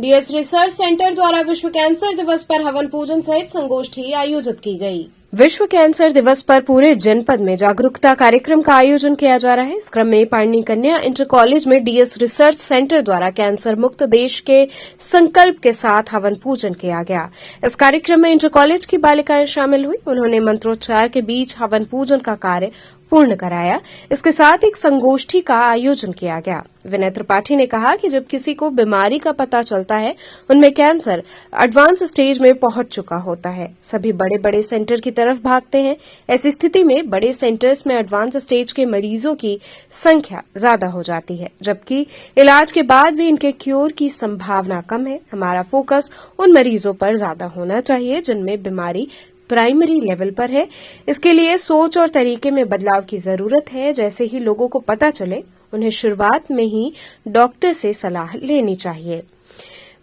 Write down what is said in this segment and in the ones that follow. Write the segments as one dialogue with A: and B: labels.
A: DS research centre द्वारा विश्व cancer दिवस पर हवन पूजन सहित संगोष्ठी आयोजित की गई। विश्व कैंसर दिवस पर पूरे जनपद में जागरूकता कार्यक्रम का आयोजन किया जा रहा है। इस क्रम में पाणिनी कन्या इंटर कॉलेज में डीएस रिसर्च सेंटर द्वारा कैंसर मुक्त देश के संकल्प के साथ हवन पूजन किया गया। इस कार्यक्रम में इंटर कॉलेज की बालिकाएं शामिल हुई। उन्होंने मंत्रोच्चार के बीच हवन पूजन का कार्य पूर्ण कराया। इसके साथ एक संगोष्ठी का आयोजन किया गया। विनय त्रिपाठी ने कहा कि जब किसी को बीमारी का पता चलता है, उनमें कैंसर एडवांस स्टेज में पहुंच चुका होता है। सभी बड़े बड़े सेंटर की तरफ भागते हैं। ऐसी स्थिति में बड़े सेंटर्स में एडवांस स्टेज के मरीजों की संख्या ज्यादा हो जाती है, जबकि इलाज के बाद भी इनके क्योर की संभावना कम है। हमारा फोकस उन मरीजों पर ज्यादा होना चाहिए जिनमें बीमारी प्राइमरी लेवल पर है। इसके लिए सोच और तरीके में बदलाव की जरूरत है। जैसे ही लोगों को पता चले, उन्हें शुरुआत में ही डॉक्टर से सलाह लेनी चाहिए।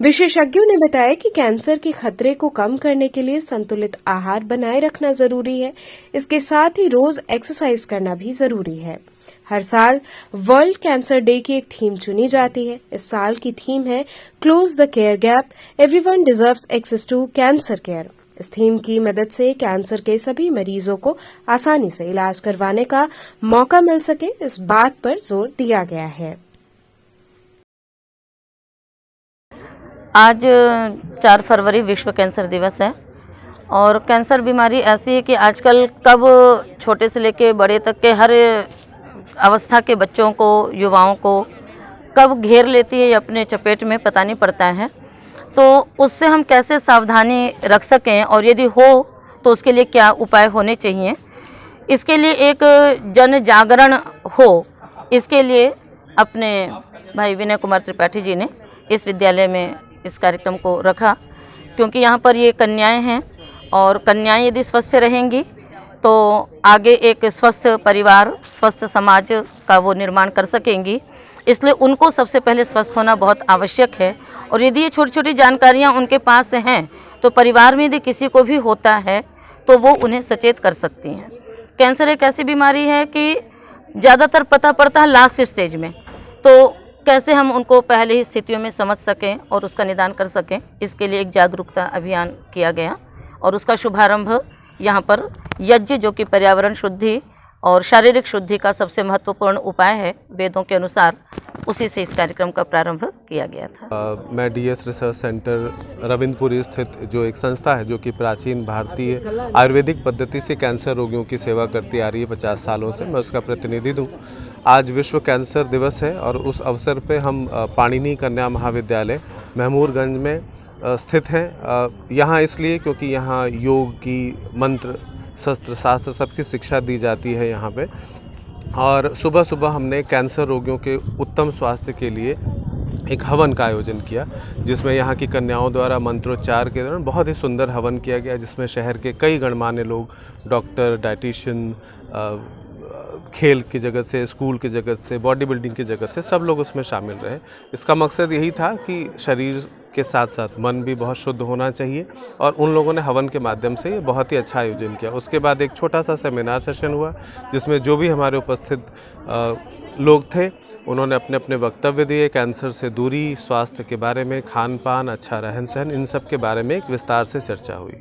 A: विशेषज्ञों ने बताया कि कैंसर के खतरे को कम करने के लिए संतुलित आहार बनाए रखना जरूरी है। इसके साथ ही रोज एक्सरसाइज करना भी जरूरी है। हर साल वर्ल्ड कैंसर डे की एक थीम चुनी जाती है। इस साल की थीम है close the care gap, everyone deserves access to cancer care. इस थीम की मदद से कैंसर के सभी मरीजों को आसानी से इलाज करवाने का मौका मिल सके, इस बात पर जोर दिया गया है।
B: आज 4 फरवरी विश्व कैंसर दिवस है और कैंसर बीमारी ऐसी है कि आजकल कब छोटे से लेके बड़े तक के हर अवस्था के बच्चों को, युवाओं को कब घेर लेती है या अपने चपेट में पता नहीं पड़ता है। तो उससे हम कैसे सावधानी रख सकें और यदि हो तो उसके लिए क्या उपाय होने चाहिए, इसके लिए एक जन जागरण हो, इसके लिए अपने भाई विनय कुमार त्रिपाठी जी ने इस विद्यालय में इस कार्यक्रम को रखा, क्योंकि यहाँ पर ये कन्याएं हैं और कन्याएं यदि स्वस्थ रहेंगी तो आगे एक स्वस्थ परिवार, स्वस्थ समाज का वो निर्माण कर सकेंगी। इसलिए उनको सबसे पहले स्वस्थ होना बहुत आवश्यक है। और यदि ये छोटी छोटी जानकारियाँ उनके पास हैं तो परिवार में यदि किसी को भी होता है तो वो उन्हें सचेत कर सकती हैं। कैंसर एक ऐसी बीमारी है कि ज़्यादातर पता पड़ता है लास्ट स्टेज में, तो कैसे हम उनको पहले ही स्थितियों में समझ सकें और उसका निदान कर सकें, इसके लिए एक जागरूकता अभियान किया गया और उसका शुभारंभ यहाँ पर यज्ञ, जो कि पर्यावरण शुद्धि और शारीरिक शुद्धि का सबसे महत्वपूर्ण उपाय है वेदों के अनुसार, उसी से इस कार्यक्रम का प्रारंभ किया गया था।
C: मैं डीएस रिसर्च सेंटर रविंद्रपुरी स्थित जो एक संस्था है जो कि प्राचीन भारतीय आयुर्वेदिक पद्धति से कैंसर रोगियों की सेवा करती आ रही है 50 सालों से, मैं उसका प्रतिनिधि हूँ। आज विश्व कैंसर दिवस है और उस अवसर पे हम पाणिनी कन्या महाविद्यालय महमूरगंज में स्थित हैं। यहाँ इसलिए क्योंकि यहाँ योग की, मंत्र, शस्त्र शास्त्र सबकी शिक्षा दी जाती है यहाँ पे। और सुबह सुबह हमने कैंसर रोगियों के उत्तम स्वास्थ्य के लिए एक हवन का आयोजन किया, जिसमें यहाँ की कन्याओं द्वारा मंत्रोच्चार के दौरान बहुत ही सुंदर हवन किया गया, जिसमें शहर के कई गणमान्य लोग, डॉक्टर, डाइटिशियन, खेल की जगत से, स्कूल की जगत से, बॉडी बिल्डिंग की जगत से सब लोग उसमें शामिल रहे। इसका मकसद यही था कि शरीर के साथ साथ मन भी बहुत शुद्ध होना चाहिए और उन लोगों ने हवन के माध्यम से ये बहुत ही अच्छा आयोजन किया। उसके बाद एक छोटा सा सेमिनार सेशन हुआ, जिसमें जो भी हमारे उपस्थित लोग थे उन्होंने अपने अपने वक्तव्य दिए। कैंसर से दूरी, स्वास्थ्य के बारे में, खान पान, अच्छा रहन सहन, इन सब के बारे में एक विस्तार से चर्चा हुई।